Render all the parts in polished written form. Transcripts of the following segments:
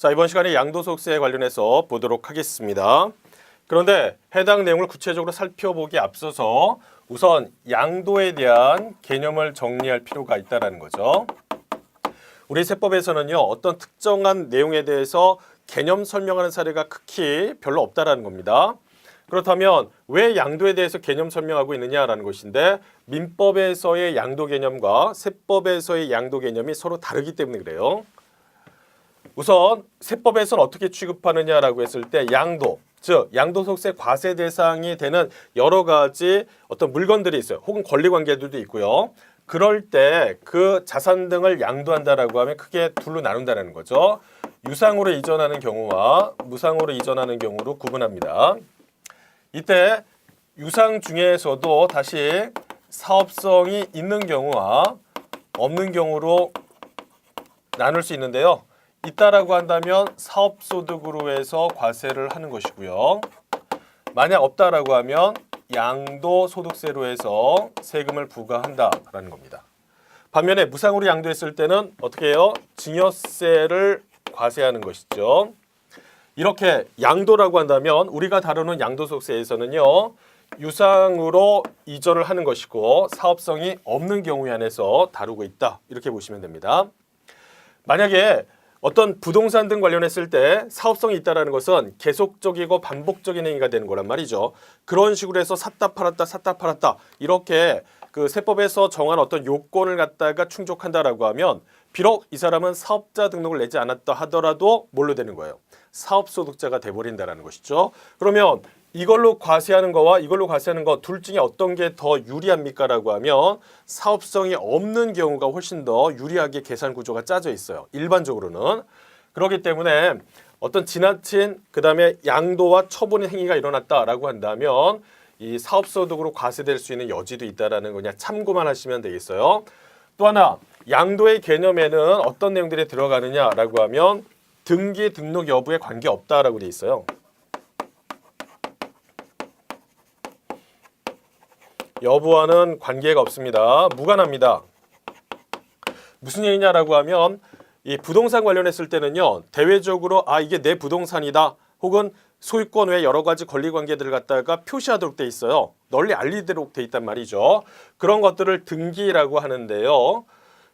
자, 이번 시간에 양도소득세에 관련해서 보도록 하겠습니다. 그런데 해당 내용을 구체적으로 살펴보기 앞서서 우선 양도에 대한 개념을 정리할 필요가 있다는 거죠. 우리 세법에서는요, 어떤 특정한 내용에 대해서 개념 설명하는 사례가 극히 별로 없다라는 겁니다. 그렇다면 왜 양도에 대해서 개념 설명하고 있느냐라는 것인데, 민법에서의 양도 개념과 세법에서의 양도 개념이 서로 다르기 때문에 그래요. 우선 세법에서는 어떻게 취급하느냐라고 했을 때 양도, 즉 양도소득세 과세 대상이 되는 여러 가지 어떤 물건들이 있어요. 혹은 권리관계들도 있고요. 그럴 때 그 자산 등을 양도한다라고 하면 크게 둘로 나눈다는 거죠. 유상으로 이전하는 경우와 무상으로 이전하는 경우로 구분합니다. 이때 유상 중에서도 다시 사업성이 있는 경우와 없는 경우로 나눌 수 있는데요. 있다라고 한다면 사업소득으로 해서 과세를 하는 것이고요. 만약 없다라고 하면 양도소득세로 해서 세금을 부과한다라는 겁니다. 반면에 무상으로 양도했을 때는 어떻게 해요? 증여세를 과세하는 것이죠. 이렇게 양도라고 한다면 우리가 다루는 양도소득세에서는요, 유상으로 이전을 하는 것이고 사업성이 없는 경우에 한해서 다루고 있다, 이렇게 보시면 됩니다. 만약에 어떤 부동산 등 관련했을 때 사업성이 있다는 것은 계속적이고 반복적인 행위가 되는 거란 말이죠. 그런 식으로 해서 샀다 팔았다 이렇게 그 세법에서 정한 어떤 요건을 갖다가 충족한다라고 하면 비록 이 사람은 사업자 등록을 내지 않았다 하더라도 뭘로 되는 거예요? 사업소득자가 돼버린다는 것이죠. 그러면 이걸로 과세하는 거와 이걸로 과세하는 거 둘 중에 어떤 게 더 유리합니까? 라고 하면 사업성이 없는 경우가 훨씬 더 유리하게 계산 구조가 짜져 있어요. 일반적으로는. 그렇기 때문에 어떤 지나친 그다음에 양도와 처분의 행위가 일어났다라고 한다면 이 사업소득으로 과세될 수 있는 여지도 있다라는 거냐 참고만 하시면 되겠어요. 또 하나 양도의 개념에는 어떤 내용들이 들어가느냐라고 하면 등기 등록 여부에 관계없다라고 돼 있어요. 여부와는 관계가 없습니다. 무관합니다. 무슨 얘기냐라고 하면 이 부동산 관련했을 때는요, 대외적으로 이게 내 부동산이다 혹은 소유권 외 여러 가지 권리관계들을 갖다가 표시하도록 돼 있어요. 널리 알리도록 돼 있단 말이죠. 그런 것들을 등기라고 하는데요.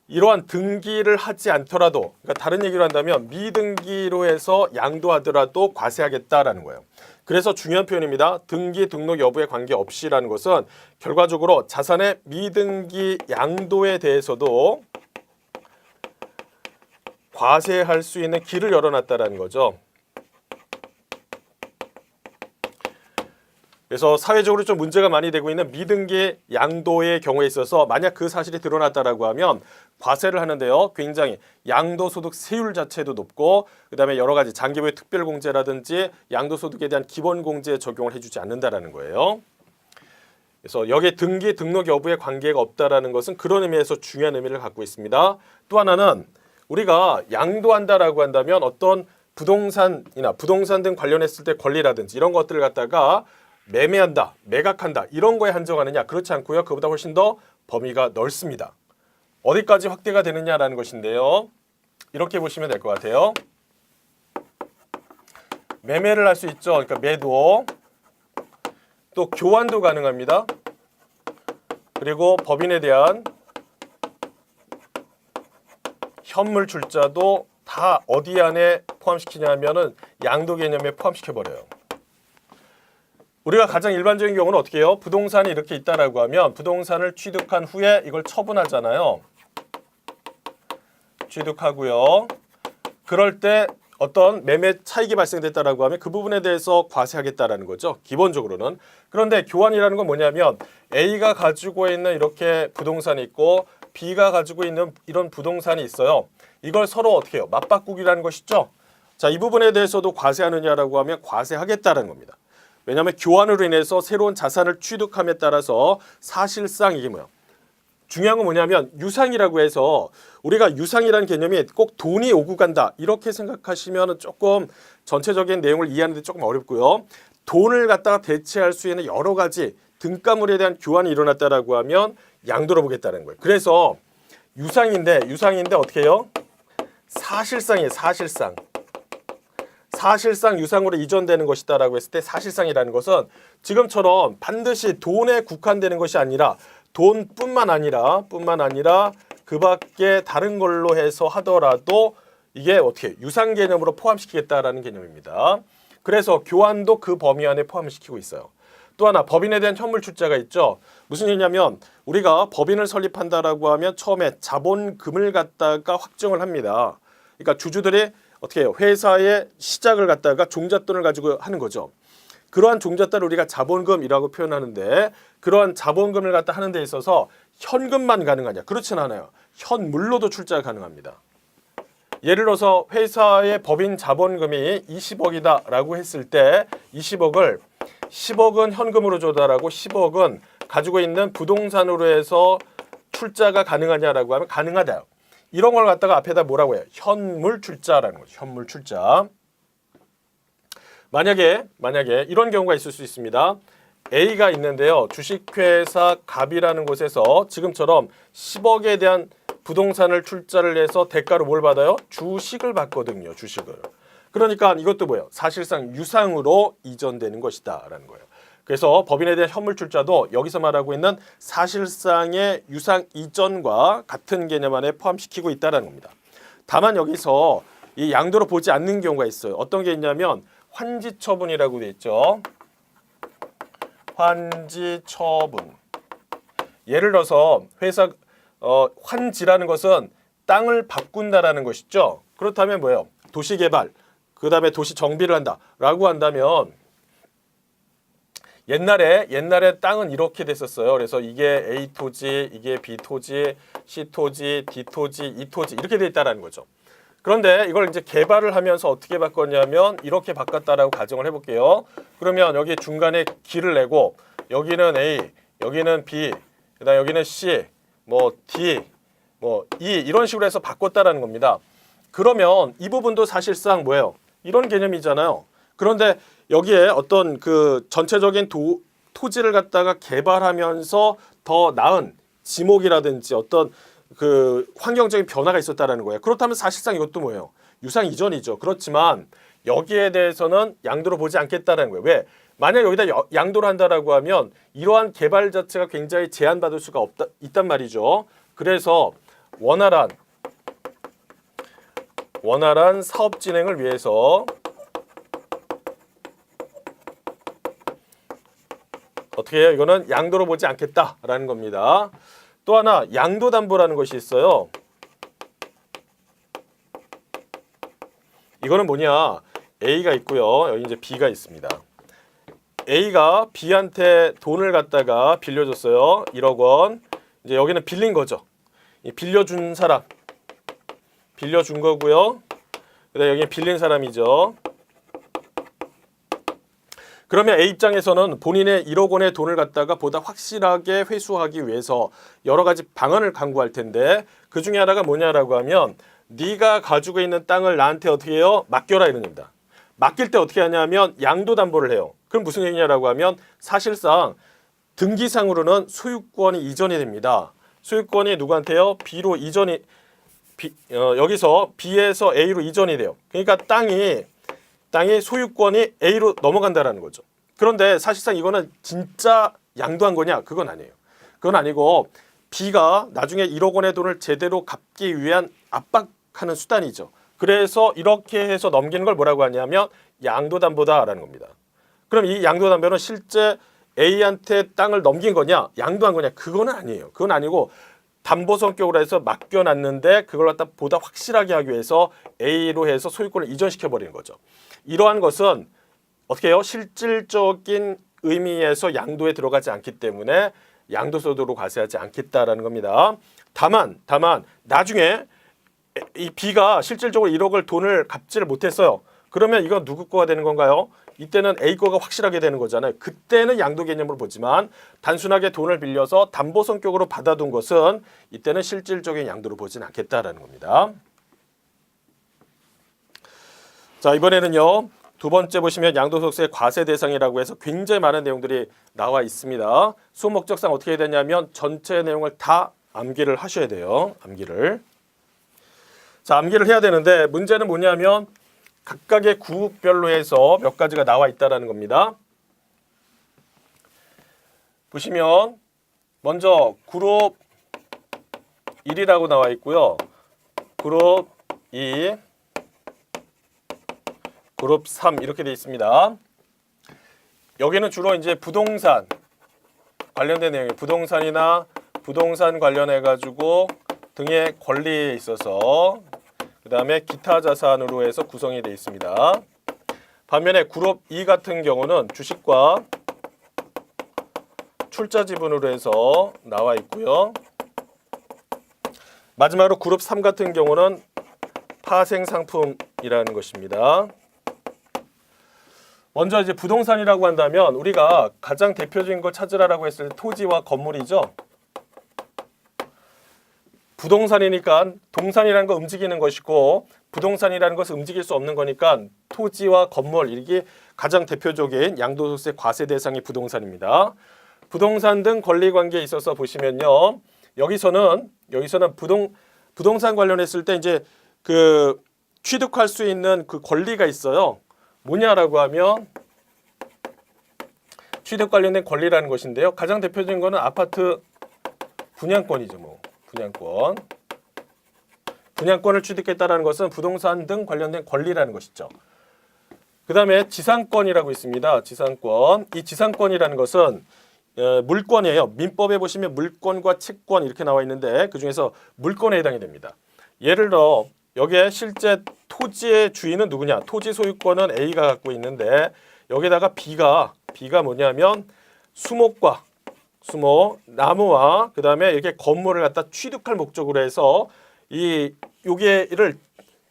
이러한 등기를 하지 않더라도, 그러니까 다른 얘기로 한다면 미등기로 해서 양도하더라도 과세하겠다라는 거예요. 그래서 중요한 표현입니다. 등기 등록 여부에 관계없이라는 것은 결과적으로 자산의 미등기 양도에 대해서도 과세할 수 있는 길을 열어놨다라는 거죠. 그래서 사회적으로 좀 문제가 많이 되고 있는 미등기 양도의 경우에 있어서 만약 그 사실이 드러났다라고 하면 과세를 하는데요. 굉장히 양도소득세율 자체도 높고 그다음에 여러 가지 장기부의 특별공제라든지 양도소득에 대한 기본공제 적용을 해주지 않는다라는 거예요. 그래서 여기에 등기 등록 여부에 관계가 없다라는 것은 그런 의미에서 중요한 의미를 갖고 있습니다. 또 하나는 우리가 양도한다라고 한다면 어떤 부동산이나 부동산 등 관련했을 때 권리라든지 이런 것들을 갖다가 매매한다, 매각한다 이런 거에 한정하느냐? 그렇지 않고요. 그보다 훨씬 더 범위가 넓습니다. 어디까지 확대가 되느냐라는 것인데요. 이렇게 보시면 될 것 같아요. 매매를 할 수 있죠. 그러니까 매도, 또 교환도 가능합니다. 그리고 법인에 대한 현물 출자도 다 어디 안에 포함시키냐 하면은 양도 개념에 포함시켜버려요. 우리가 가장 일반적인 경우는 어떻게 해요? 부동산이 이렇게 있다라고 하면 부동산을 취득한 후에 이걸 처분하잖아요. 취득하고요. 그럴 때 어떤 매매 차익이 발생됐다라고 하면 그 부분에 대해서 과세하겠다라는 거죠. 기본적으로는. 그런데 교환이라는 건 뭐냐면 A가 가지고 있는 이렇게 부동산이 있고 B가 가지고 있는 이런 부동산이 있어요. 이걸 서로 어떻게 해요? 맞바꾸기라는 것이죠. 자, 이 부분에 대해서도 과세하느냐라고 하면 과세하겠다는 겁니다. 왜냐하면 교환으로 인해서 새로운 자산을 취득함에 따라서 사실상 이게 뭐야? 중요한 건 뭐냐면 유상이라고 해서 우리가 유상이라는 개념이 꼭 돈이 오고 간다 이렇게 생각하시면 조금 전체적인 내용을 이해하는 데 조금 어렵고요. 돈을 갖다가 대체할 수 있는 여러 가지 등가물에 대한 교환이 일어났다라고 하면 양도로 보겠다는 거예요. 그래서 유상인데 어떻게 해요? 사실상이에요. 사실상. 사실상 유상으로 이전되는 것이다라고 했을 때 사실상이라는 것은 지금처럼 반드시 돈에 국한되는 것이 아니라 돈뿐만 아니라 그 밖에 다른 걸로 해서 하더라도 이게 어떻게 유상 개념으로 포함시키겠다라는 개념입니다. 그래서 교환도 그 범위 안에 포함시키고 있어요. 또 하나 법인에 대한 현물 출자가 있죠. 무슨 얘기냐면 우리가 법인을 설립한다라고 하면 처음에 자본금을 갖다가 확정을 합니다. 그러니까 주주들이 어떻게 해요? 회사의 시작을 갖다가 종잣돈을 가지고 하는 거죠. 그러한 종잣돈을 우리가 자본금이라고 표현하는데 그러한 자본금을 갖다 하는 데 있어서 현금만 가능하냐? 그렇진 않아요. 현물로도 출자가 가능합니다. 예를 들어서 회사의 법인 자본금이 20억이다 라고 했을 때 10억은 현금으로 줘다라고 10억은 가지고 있는 부동산으로 해서 출자가 가능하냐라고 하면 가능하다. 이런 걸 갖다가 앞에다 뭐라고 해요? 현물 출자라는 거죠. 현물 출자. 만약에 이런 경우가 있을 수 있습니다. A가 있는데요. 주식회사 갑이라는 곳에서 지금처럼 10억에 대한 부동산을 출자를 해서 대가로 뭘 받아요? 주식을 받거든요. 주식을. 그러니까 이것도 뭐예요? 사실상 유상으로 이전되는 것이다 라는 거예요. 그래서 법인에 대한 현물 출자도 여기서 말하고 있는 사실상의 유상 이전과 같은 개념 안에 포함시키고 있다는 겁니다. 다만 여기서 이 양도로 보지 않는 경우가 있어요. 어떤 게 있냐면 환지처분이라고 되어 있죠. 환지처분. 예를 들어서 회사 환지라는 것은 땅을 바꾼다라는 것이죠. 그렇다면 뭐예요? 도시개발, 그 다음에 도시 정비를 한다라고 한다면 옛날에 땅은 이렇게 됐었어요. 그래서 이게 A 토지, 이게 B 토지, C 토지, D 토지, E 토지 이렇게 돼 있다라는 거죠. 그런데 이걸 이제 개발을 하면서 어떻게 바꿨냐면 이렇게 바꿨다라고 가정을 해볼게요. 그러면 여기 중간에 길을 내고 여기는 A, 여기는 B, 그다음 여기는 C, 뭐 D, 뭐 E 이런 식으로 해서 바꿨다라는 겁니다. 그러면 이 부분도 사실상 뭐예요? 이런 개념이잖아요. 그런데 여기에 어떤 그 전체적인 토지를 갖다가 개발하면서 더 나은 지목이라든지 어떤 그 환경적인 변화가 있었다라는 거예요. 그렇다면 사실상 이것도 뭐예요? 유상 이전이죠. 그렇지만 여기에 대해서는 양도로 보지 않겠다라는 거예요. 왜? 만약 여기다 양도를 한다라고 하면 이러한 개발 자체가 굉장히 제한받을 수가 있단 말이죠. 그래서 원활한 사업 진행을 위해서 어떻게 해요? 이거는 양도로 보지 않겠다라는 겁니다. 또 하나 양도담보라는 것이 있어요. 이거는 뭐냐? A가 있고요. 여기 이제 B가 있습니다. A가 B한테 돈을 갖다가 빌려줬어요. 1억 원. 이제 여기는 빌린 거죠. 빌려준 사람. 빌려준 거고요. 그다음에 여기 빌린 사람이죠. 그러면 A 입장에서는 본인의 1억 원의 돈을 갖다가 보다 확실하게 회수하기 위해서 여러 가지 방안을 강구할 텐데 그 중에 하나가 뭐냐라고 하면 네가 가지고 있는 땅을 나한테 어떻게 해요? 맡겨라 이런 겁니다. 맡길 때 어떻게 하냐면 양도담보를 해요. 그럼 무슨 얘기냐라고 하면 사실상 등기상으로는 소유권이 이전이 됩니다. 소유권이 누구한테요? B로 이전이 여기서 B에서 A로 이전이 돼요. 그러니까 땅이 소유권이 A로 넘어간다라는 거죠. 그런데 사실상 이거는 진짜 양도한 거냐? 그건 아니에요. 그건 아니고 B가 나중에 1억 원의 돈을 제대로 갚기 위한 압박하는 수단이죠. 그래서 이렇게 해서 넘기는 걸 뭐라고 하냐면 양도담보다라는 겁니다. 그럼 이 양도담보는 실제 A한테 땅을 넘긴 거냐? 양도한 거냐? 그건 아니에요. 그건 아니고 담보 성격으로 해서 맡겨놨는데 그걸 갖다 보다 확실하게 하기 위해서 A로 해서 소유권을 이전시켜 버리는 거죠. 이러한 것은 어떻게 해요? 실질적인 의미에서 양도에 들어가지 않기 때문에 양도소득으로 과세하지 않겠다라는 겁니다. 다만 나중에 이 B가 실질적으로 1억을 돈을 갚지를 못했어요. 그러면 이건 누구 거가 되는 건가요? 이때는 A 거가 확실하게 되는 거잖아요. 그때는 양도 개념으로 보지만 단순하게 돈을 빌려서 담보 성격으로 받아둔 것은 이때는 실질적인 양도로 보진 않겠다라는 겁니다. 자, 이번에는요. 두 번째 보시면 양도소득세 과세 대상이라고 해서 굉장히 많은 내용들이 나와 있습니다. 수업 목적상 어떻게 해야 되냐면 전체 내용을 다 암기를 하셔야 돼요. 암기를. 자, 암기를 해야 되는데 문제는 뭐냐면 각각의 구국별로 해서 몇 가지가 나와 있다라는 겁니다. 보시면 먼저 그룹 1이라고 나와 있고요. 그룹 2, 그룹 3 이렇게 되어 있습니다. 여기는 주로 이제 부동산 관련된 내용이에요. 부동산이나 부동산 관련해 가지고 등의 권리에 있어서 그 다음에 기타 자산으로 해서 구성이 되어 있습니다. 반면에 그룹 2 같은 경우는 주식과 출자 지분으로 해서 나와 있고요. 마지막으로 그룹 3 같은 경우는 파생 상품이라는 것입니다. 먼저 이제 부동산이라고 한다면 우리가 가장 대표적인 걸 찾으라고 했을 때 토지와 건물이죠. 부동산이니까 동산이라는 거 움직이는 것이고 부동산이라는 것은 움직일 수 없는 거니까 토지와 건물 이게 가장 대표적인 양도소득세 과세 대상이 부동산입니다. 부동산 등 권리 관계에 있어서 보시면요. 여기서는 부동산 관련했을 때 이제 그 취득할 수 있는 그 권리가 있어요. 뭐냐라고 하면 취득 관련된 권리라는 것인데요. 가장 대표적인 거는 아파트 분양권이죠. 뭐 분양권을 취득했다라는 것은 부동산 등 관련된 권리라는 것이죠. 그 다음에 지상권이라고 있습니다. 지상권. 이 지상권이라는 것은 물권이에요. 민법에 보시면 물권과 채권 이렇게 나와 있는데 그 중에서 물권에 해당이 됩니다. 예를 들어 여기에 실제 토지의 주인은 누구냐? 토지 소유권은 A가 갖고 있는데 여기다가 B가 뭐냐면 수목, 나무와 그 다음에 이렇게 건물을 갖다 취득할 목적으로 해서 요게를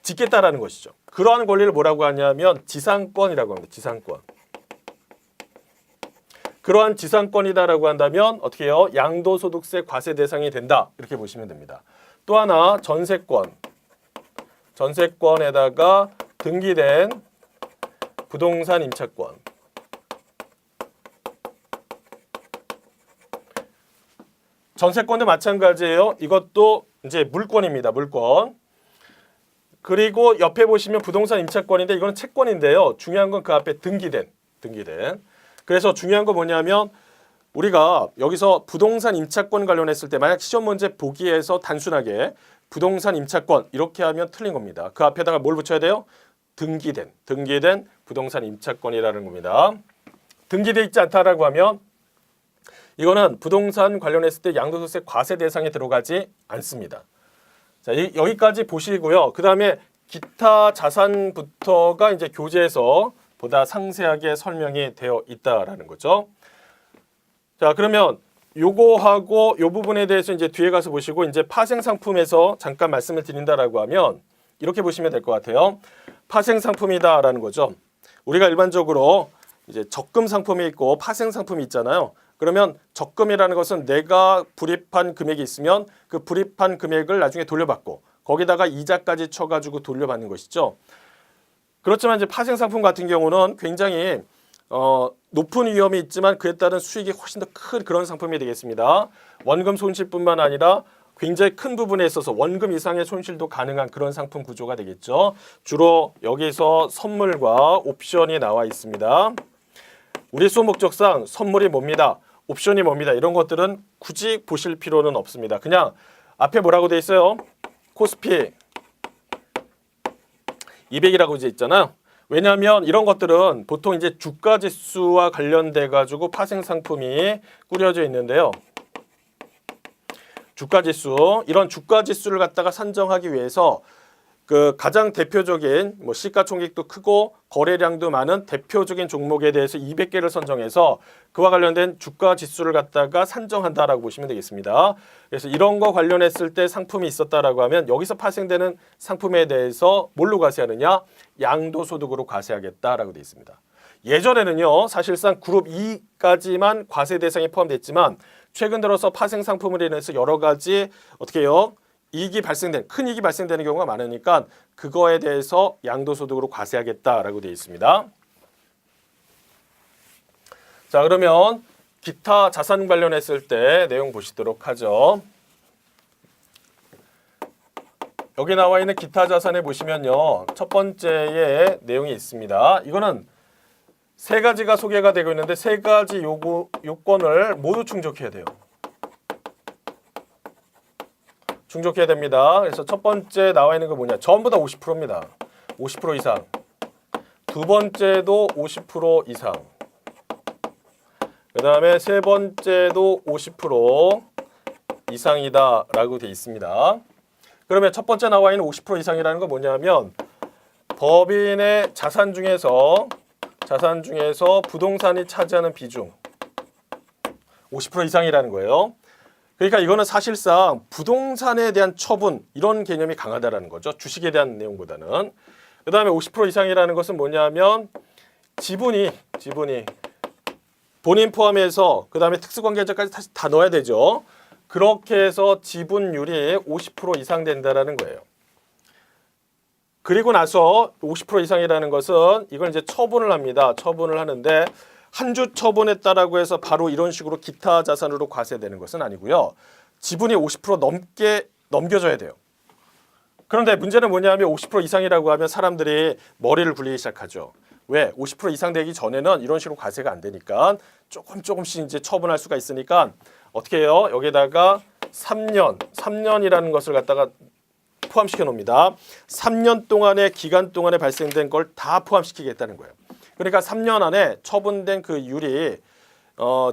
짓겠다라는 것이죠. 그러한 권리를 뭐라고 하냐면 지상권이라고 합니다. 지상권. 그러한 지상권이다라고 한다면 어떻게 해요? 양도소득세 과세 대상이 된다. 이렇게 보시면 됩니다. 또 하나 전세권. 전세권에다가 등기된 부동산 임차권. 전세권도 마찬가지예요. 이것도 이제 물권입니다. 물권. 그리고 옆에 보시면 부동산 임차권인데 이거는 채권인데요. 중요한 건 그 앞에 등기된. 그래서 중요한 거 뭐냐면 우리가 여기서 부동산 임차권 관련했을 때 만약 시험 문제 보기에서 단순하게 부동산 임차권 이렇게 하면 틀린 겁니다. 그 앞에다가 뭘 붙여야 돼요? 등기된 부동산 임차권이라는 겁니다. 등기돼 있지 않다라고 하면 이거는 부동산 관련했을 때 양도소득세 과세 대상에 들어가지 않습니다. 자, 여기까지 보시고요. 그 다음에 기타 자산부터가 이제 교재에서 보다 상세하게 설명이 되어 있다라는 거죠. 자, 그러면 요거하고 요 부분에 대해서 이제 뒤에 가서 보시고 이제 파생 상품에서 잠깐 말씀을 드린다라고 하면 이렇게 보시면 될 것 같아요. 파생 상품이다라는 거죠. 우리가 일반적으로 이제 적금 상품이 있고 파생 상품이 있잖아요. 그러면 적금이라는 것은 내가 불입한 금액이 있으면 그 불입한 금액을 나중에 돌려받고 거기다가 이자까지 쳐가지고 돌려받는 것이죠. 그렇지만 이제 파생 상품 같은 경우는 굉장히 높은 위험이 있지만 그에 따른 수익이 훨씬 더 큰 그런 상품이 되겠습니다. 원금 손실뿐만 아니라 굉장히 큰 부분에 있어서 원금 이상의 손실도 가능한 그런 상품 구조가 되겠죠. 주로 여기서 선물과 옵션이 나와 있습니다. 우리 수업 목적상 선물이 뭡니다. 옵션이 뭡니다. 이런 것들은 굳이 보실 필요는 없습니다. 그냥 앞에 뭐라고 돼 있어요? 코스피 200이라고 이제 있잖아요. 왜냐하면 이런 것들은 보통 이제 주가 지수와 관련돼 가지고 파생 상품이 꾸려져 있는데요. 주가 지수, 이런 주가 지수를 갖다가 산정하기 위해서 그 가장 대표적인 뭐 시가총액도 크고 거래량도 많은 대표적인 종목에 대해서 200개를 선정해서 그와 관련된 주가 지수를 갖다가 산정한다라고 보시면 되겠습니다. 그래서 이런 거 관련했을 때 상품이 있었다라고 하면 여기서 파생되는 상품에 대해서 뭘로 과세하느냐? 양도소득으로 과세하겠다라고 되어 있습니다. 예전에는요, 사실상 그룹 2까지만 과세 대상에 포함됐지만 최근 들어서 파생 상품으로 인해서 여러 가지 어떻게 해요? 큰 이익이 발생되는 경우가 많으니까 그거에 대해서 양도소득으로 과세하겠다라고 되어 있습니다. 자, 그러면 기타 자산 관련했을 때 내용 보시도록 하죠. 여기 나와 있는 기타 자산에 보시면요. 첫 번째에 내용이 있습니다. 이거는 세 가지가 소개가 되고 있는데 세 가지 요건을 모두 충족해야 돼요. 충족해야 됩니다. 그래서 첫 번째 나와 있는 거 뭐냐? 전부 다 50%입니다. 50% 이상. 두 번째도 50% 이상. 그 다음에 세 번째도 50% 이상이다라고 되어 있습니다. 그러면 첫 번째 나와 있는 50% 이상이라는 건 뭐냐면 법인의 자산 중에서 부동산이 차지하는 비중 50% 이상이라는 거예요. 그러니까 이거는 사실상 부동산에 대한 처분 이런 개념이 강하다라는 거죠. 주식에 대한 내용보다는. 그 다음에 50% 이상이라는 것은 뭐냐면 지분이 본인 포함해서 그 다음에 특수관계자까지 다시 다 넣어야 되죠. 그렇게 해서 지분율이 50% 이상 된다라는 거예요. 그리고 나서 50% 이상이라는 것은 이걸 이제 처분을 합니다. 처분을 하는데 한 주 처분했다라고 해서 바로 이런 식으로 기타 자산으로 과세되는 것은 아니고요. 지분이 50% 넘게 넘겨줘야 돼요. 그런데 문제는 뭐냐면 50% 이상이라고 하면 사람들이 머리를 굴리기 시작하죠. 왜? 50% 이상 되기 전에는 이런 식으로 과세가 안 되니까 조금씩 이제 처분할 수가 있으니까 어떻게 해요? 여기다가 3년이라는 것을 갖다가 포함시켜 놓습니다. 3년 동안의 기간 동안에 발생된 걸 다 포함시키겠다는 거예요. 그러니까 3년 안에 처분된 그 율이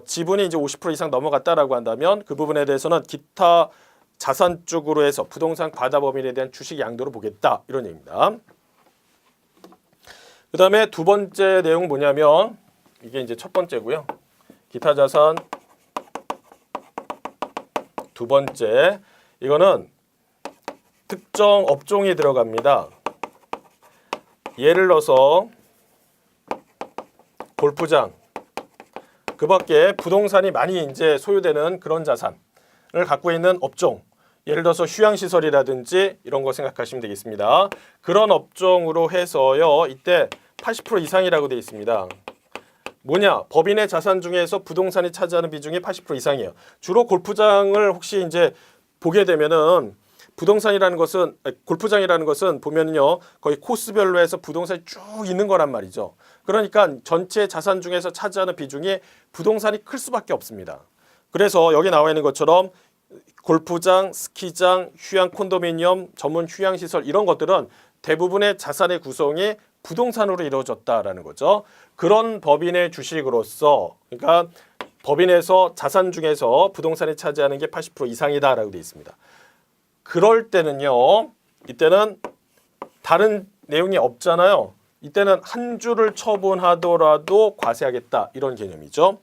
지분이 이제 50% 이상 넘어갔다라고 한다면 그 부분에 대해서는 기타 자산 쪽으로 해서 부동산 과다 범위에 대한 주식 양도로 보겠다 이런 얘기입니다. 그 다음에 두 번째 내용은 뭐냐면 이게 이제 첫 번째고요. 기타 자산 두 번째 이거는 특정 업종이 들어갑니다. 예를 들어서 골프장 그 밖에 부동산이 많이 이제 소유되는 그런 자산을 갖고 있는 업종 예를 들어서 휴양시설이라든지 이런 거 생각하시면 되겠습니다. 그런 업종으로 해서요. 이때 80% 이상이라고 되어 있습니다. 뭐냐? 법인의 자산 중에서 부동산이 차지하는 비중이 80% 이상이에요. 주로 골프장을 혹시 이제 보게 되면은 부동산이라는 것은 골프장이라는 것은 보면은요. 거의 코스별로 해서 부동산이 쭉 있는 거란 말이죠. 그러니까 전체 자산 중에서 차지하는 비중이 부동산이 클 수밖에 없습니다. 그래서 여기 나와 있는 것처럼 골프장, 스키장, 휴양 콘도미니엄, 전문 휴양시설 이런 것들은 대부분의 자산의 구성이 부동산으로 이루어졌다라는 거죠. 그런 법인의 주식으로서 그러니까 법인에서 자산 중에서 부동산이 차지하는 게 80% 이상이다라고 되어 있습니다. 그럴 때는요. 이때는 다른 내용이 없잖아요. 이때는 한 주를 처분하더라도 과세하겠다 이런 개념이죠.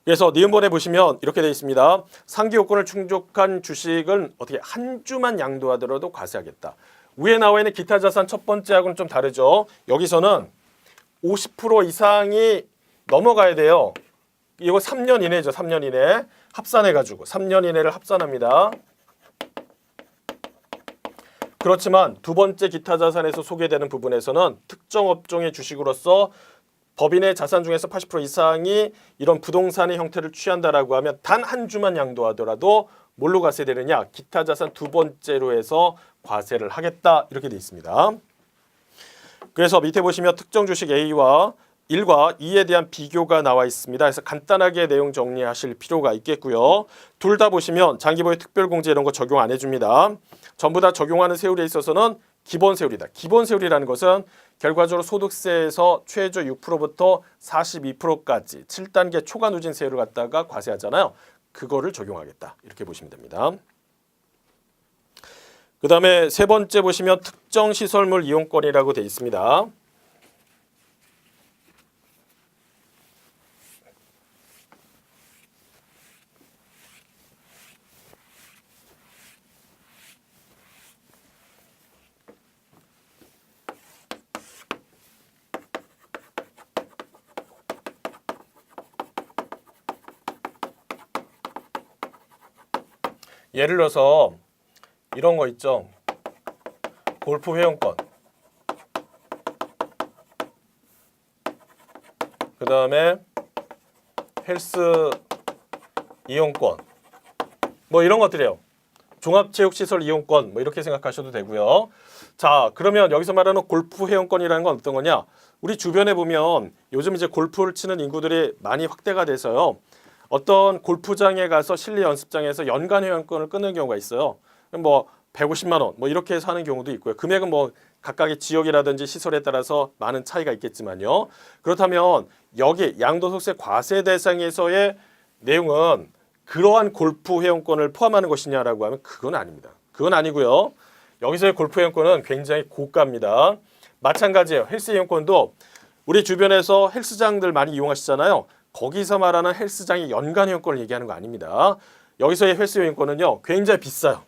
그래서 니은본에 보시면 이렇게 되어 있습니다. 상기 요건을 충족한 주식은 어떻게 한 주만 양도하더라도 과세하겠다. 위에 나와 있는 기타 자산 첫 번째하고는 좀 다르죠. 여기서는 50% 이상이 넘어가야 돼요. 이거 3년 이내죠. 3년 이내 합산해가지고 3년 이내를 합산합니다. 그렇지만 두 번째 기타 자산에서 소개되는 부분에서는 특정 업종의 주식으로서 법인의 자산 중에서 80% 이상이 이런 부동산의 형태를 취한다라고 하면 단 한 주만 양도하더라도 뭘로 과세되느냐? 기타 자산 두 번째로 해서 과세를 하겠다 이렇게 되어 있습니다. 그래서 밑에 보시면 특정 주식 A와 1과 2에 대한 비교가 나와 있습니다. 그래서 간단하게 내용 정리하실 필요가 있겠고요. 둘 다 보시면 장기보유 특별공제 이런 거 적용 안 해줍니다. 전부 다 적용하는 세율에 있어서는 기본 세율이다. 기본 세율이라는 것은 결과적으로 소득세에서 최저 6%부터 42%까지 7단계 초과 누진 세율을 갖다가 과세하잖아요. 그거를 적용하겠다. 이렇게 보시면 됩니다. 그 다음에 세 번째 보시면 특정 시설물 이용권이라고 되어 있습니다. 예를 들어서 이런 거 있죠. 골프 회원권. 그 다음에 헬스 이용권. 뭐 이런 것들이에요. 종합체육시설 이용권 뭐 이렇게 생각하셔도 되고요. 자, 그러면 여기서 말하는 골프 회원권이라는 건 어떤 거냐? 우리 주변에 보면 요즘 이제 골프를 치는 인구들이 많이 확대가 돼서요. 어떤 골프장에 가서 실내 연습장에서 연간 회원권을 끊는 경우가 있어요. 뭐 150만 원 뭐 이렇게 해서 하는 경우도 있고요. 금액은 뭐 각각의 지역이라든지 시설에 따라서 많은 차이가 있겠지만요. 그렇다면 여기 양도소득세 과세 대상에서의 내용은 그러한 골프 회원권을 포함하는 것이냐라고 하면 그건 아닙니다. 그건 아니고요. 여기서의 골프 회원권은 굉장히 고가입니다. 마찬가지예요. 헬스 이용권도 우리 주변에서 헬스장들 많이 이용하시잖아요. 거기서 말하는 헬스장의 연간 회원권을 얘기하는 거 아닙니다. 여기서의 헬스 이용권은요, 굉장히 비싸요.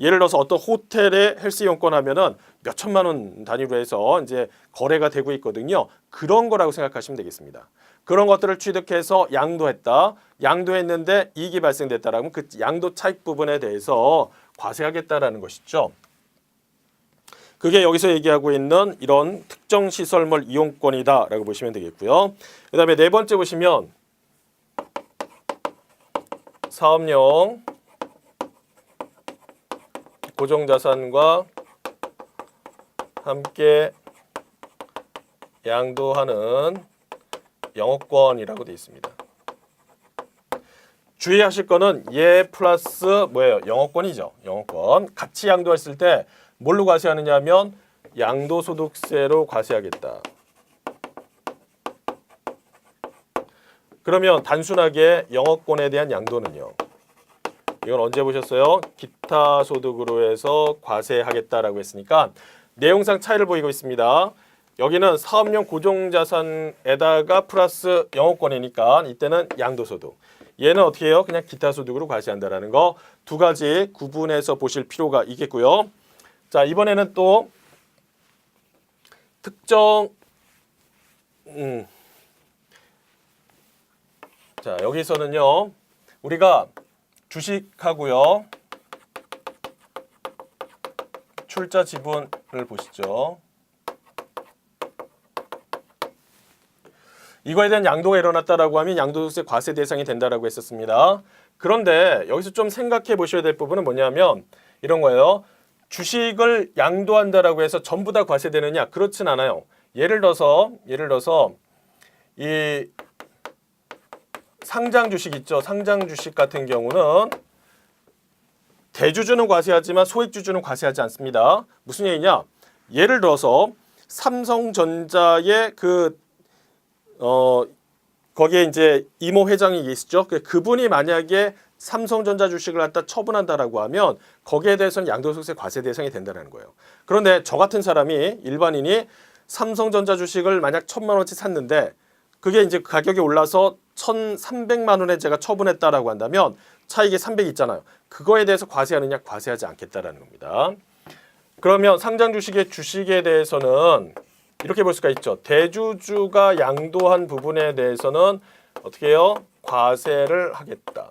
예를 들어서 어떤 호텔에 헬스 이용권 하면은 몇 천만 원 단위로 해서 이제 거래가 되고 있거든요. 그런 거라고 생각하시면 되겠습니다. 그런 것들을 취득해서 양도했다. 양도했는데 이익이 발생됐다라면 그 양도 차익 부분에 대해서 과세하겠다라는 것이죠. 그게 여기서 얘기하고 있는 이런 특정 시설물 이용권이다라고 보시면 되겠고요. 그다음에 네 번째 보시면 사업용 고정자산과 함께 양도하는 영업권이라고 되어 있습니다. 주의하실 거는 얘 플러스 뭐예요? 영업권이죠. 영업권. 같이 양도했을 때 뭘로 과세하느냐 하면 양도소득세로 과세하겠다. 그러면 단순하게 영업권에 대한 양도는요. 이건 언제 보셨어요? 기타 소득으로 해서 과세하겠다라고 했으니까 내용상 차이를 보이고 있습니다. 여기는 사업용 고정자산에다가 플러스 영업권이니까 이때는 양도소득. 얘는 어떻게 해요? 그냥 기타 소득으로 과세한다라는 거 두 가지 구분해서 보실 필요가 있겠고요. 자, 이번에는 또 특정 자, 여기서는요. 우리가 주식하고요. 출자 지분을 보시죠. 이거에 대한 양도가 일어났다라고 하면 양도소득세 과세 대상이 된다라고 했었습니다. 그런데 여기서 좀 생각해 보셔야 될 부분은 뭐냐면 이런 거예요. 주식을 양도한다라고 해서 전부 다 과세되느냐? 그렇진 않아요. 예를 들어서 이 상장 주식 있죠. 상장 주식 같은 경우는 대주주는 과세하지만 소액주주는 과세하지 않습니다. 무슨 얘기냐? 예를 들어서 삼성전자의 거기에 이제 이모 회장이 있죠. 그분이 만약에 삼성전자 주식을 갖다 처분한다라고 하면 거기에 대해서는 양도소득세 과세 대상이 된다는 거예요. 그런데 저 같은 사람이 일반인이 삼성전자 주식을 만약 1,000만 원어치 샀는데 그게 이제 가격이 올라서 1,300만 원에 제가 처분했다라고 한다면 차익이 300 있잖아요. 그거에 대해서 과세하느냐? 과세하지 않겠다라는 겁니다. 그러면 상장 주식의 주식에 대해서는 이렇게 볼 수가 있죠. 대주주가 양도한 부분에 대해서는 어떻게 해요? 과세를 하겠다.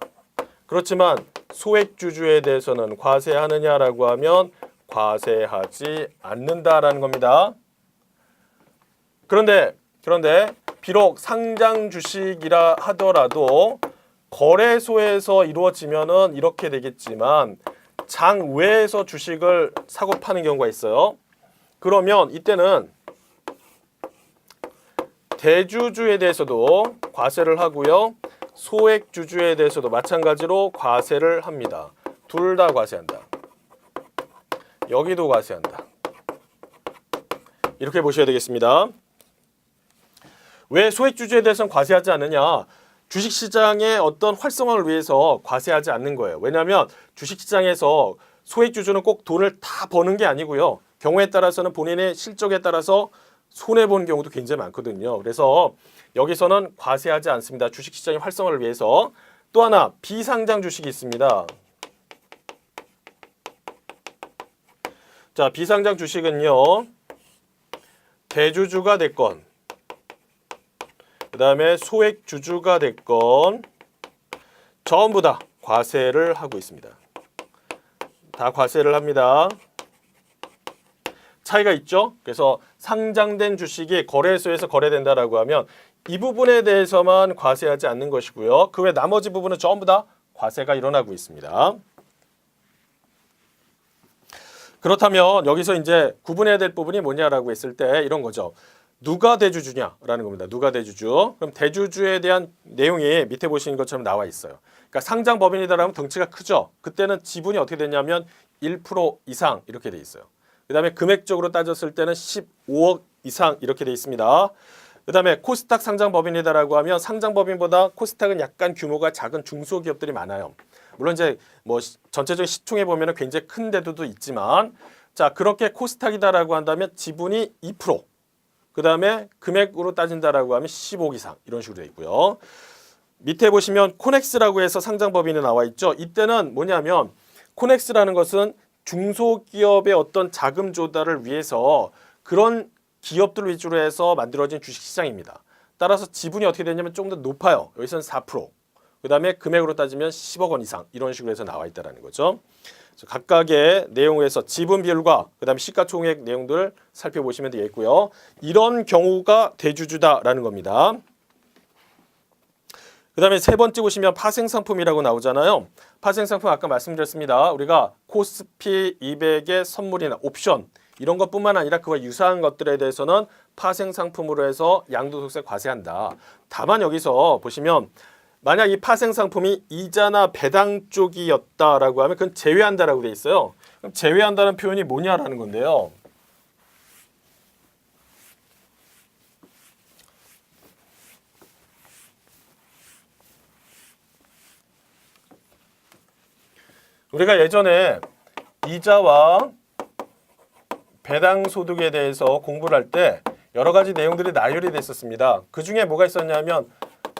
그렇지만 소액주주에 대해서는 과세하느냐라고 하면 과세하지 않는다라는 겁니다. 그런데 비록 상장 주식이라 하더라도 거래소에서 이루어지면은 이렇게 되겠지만 장 외에서 주식을 사고 파는 경우가 있어요. 그러면 이때는 대주주에 대해서도 과세를 하고요. 소액주주에 대해서도 마찬가지로 과세를 합니다. 둘 다 과세한다. 여기도 과세한다. 이렇게 보셔야 되겠습니다. 왜 소액주주에 대해서는 과세하지 않느냐? 주식시장의 어떤 활성화를 위해서 과세하지 않는 거예요. 왜냐하면 주식시장에서 소액주주는 꼭 돈을 다 버는 게 아니고요. 경우에 따라서는 본인의 실적에 따라서 손해보는 경우도 굉장히 많거든요. 그래서 여기서는 과세하지 않습니다. 주식시장의 활성화를 위해서. 또 하나 비상장 주식이 있습니다. 자, 비상장 주식은요. 대주주가 됐건 그 다음에 소액주주가 됐건 전부 다 과세를 하고 있습니다. 다 과세를 합니다. 차이가 있죠. 그래서 상장된 주식이 거래소에서 거래된다라고 하면 이 부분에 대해서만 과세하지 않는 것이고요. 그 외 나머지 부분은 전부 다 과세가 일어나고 있습니다. 그렇다면 여기서 이제 구분해야 될 부분이 뭐냐라고 했을 때 이런 거죠. 누가 대주주냐라는 겁니다. 누가 대주주. 그럼 대주주에 대한 내용이 밑에 보시는 것처럼 나와 있어요. 그러니까 상장 법인이다라면 덩치가 크죠. 그때는 지분이 어떻게 되냐면 1% 이상 이렇게 돼 있어요. 그다음에 금액적으로 따졌을 때는 15억 이상 이렇게 돼 있습니다. 그다음에 코스닥 상장 법인이다라고 하면 상장 법인보다 코스닥은 약간 규모가 작은 중소기업들이 많아요. 물론 이제 뭐 전체적인 시총에 보면은 굉장히 큰 데도 있지만 자, 그렇게 코스닥이다라고 한다면 지분이 2%, 그다음에 금액으로 따진다라고 하면 15억 이상 이런 식으로 돼 있고요. 밑에 보시면 코넥스라고 해서 상장 법인이 나와 있죠. 이때는 뭐냐면 코넥스라는 것은 중소기업의 어떤 자금 조달을 위해서 그런 기업들 위주로 해서 만들어진 주식시장입니다. 따라서 지분이 어떻게 되냐면 조금 더 높아요. 여기서는 4%. 그 다음에 금액으로 따지면 10억 원 이상 이런 식으로 해서 나와 있다는 거죠. 각각의 내용에서 지분 비율과 그 다음에 시가총액 내용들 살펴보시면 되겠고요. 이런 경우가 대주주다라는 겁니다. 그 다음에 세 번째 보시면 파생상품이라고 나오잖아요. 파생상품 아까 말씀드렸습니다. 우리가 코스피 200의 선물이나 옵션 이런 것뿐만 아니라 그와 유사한 것들에 대해서는 파생상품으로 해서 양도소득세 과세한다. 다만 여기서 보시면 만약 이 파생상품이 이자나 배당 쪽이었다라고 하면 그건 제외한다라고 돼 있어요. 그럼 제외한다는 표현이 뭐냐라는 건데요. 우리가 예전에 이자와 배당 소득에 대해서 공부를 할 때 여러 가지 내용들이 나열이 됐었습니다. 그 중에 뭐가 있었냐면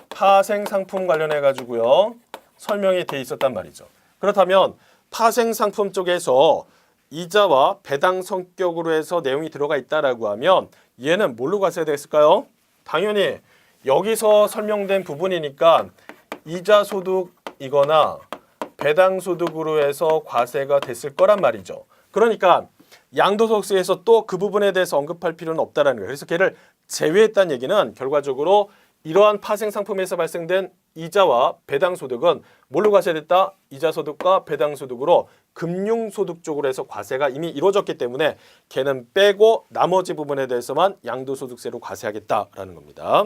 파생 상품 관련해 가지고요. 설명이 돼 있었단 말이죠. 그렇다면 파생 상품 쪽에서 이자와 배당 성격으로 해서 내용이 들어가 있다라고 하면 얘는 뭘로 과세가 됐을까요? 당연히 여기서 설명된 부분이니까 이자 소득이거나 배당 소득으로 해서 과세가 됐을 거란 말이죠. 그러니까 양도소득세에서 또 그 부분에 대해서 언급할 필요는 없다라는 거예요. 그래서 걔를 제외했다는 얘기는 결과적으로 이러한 파생 상품에서 발생된 이자와 배당 소득은 뭘로 과세됐다? 이자 소득과 배당 소득으로 금융 소득 쪽으로 해서 과세가 이미 이루어졌기 때문에 걔는 빼고 나머지 부분에 대해서만 양도소득세로 과세하겠다라는 겁니다.